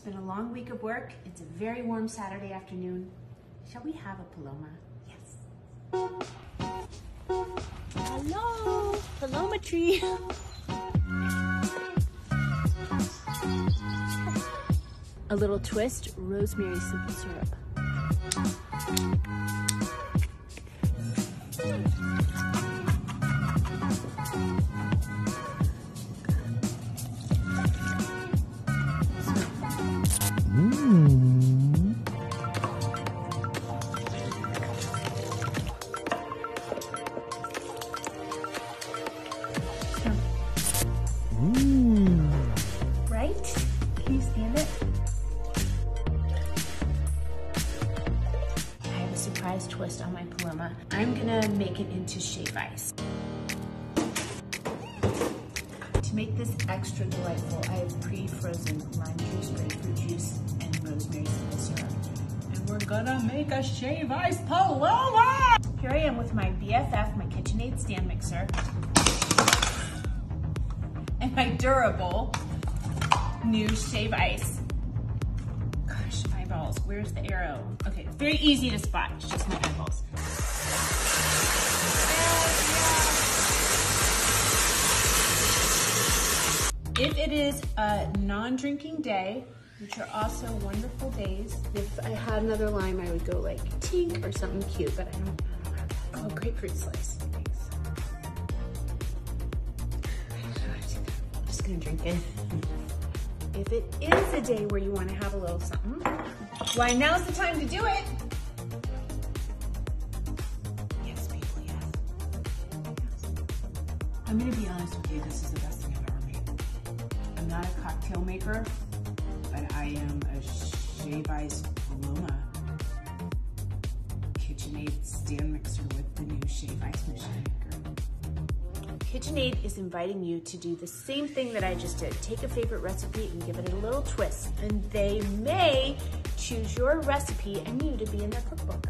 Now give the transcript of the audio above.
been a long week of work. It's a very warm Saturday afternoon. Shall we have a paloma? Yes. Hello, paloma tree. A little twist, rosemary simple syrup. Right? Can you stand it? I have a surprise twist on my paloma. I'm gonna make it into shave ice. To make this extra delightful, I have pre-frozen lime juice, grapefruit juice, and rosemary simple syrup. And we're gonna make a shave ice paloma! Here I am with my BFF, my KitchenAid stand mixer, and my durable new shave ice. Gosh, eyeballs, where's the arrow? Okay, it's very easy to spot, it's just my eyeballs. If it is a non-drinking day, which are also wonderful days, if I had another lime, I would go like tink or something cute, but I don't have that. Oh, grapefruit slice. Thanks. I'm just gonna drink it. If it is a day where you want to have a little something, why, now's the time to do it. Yes, people, yes. I'm gonna be honest with you, this is the best thing I've ever made. I'm not a cocktail maker, but I am a shave ice paloma KitchenAid stand mixer with the new shave ice machine maker. KitchenAid is inviting you to do the same thing that I just did. Take a favorite recipe and give it a little twist. And they may choose your recipe and you to be in their cookbook.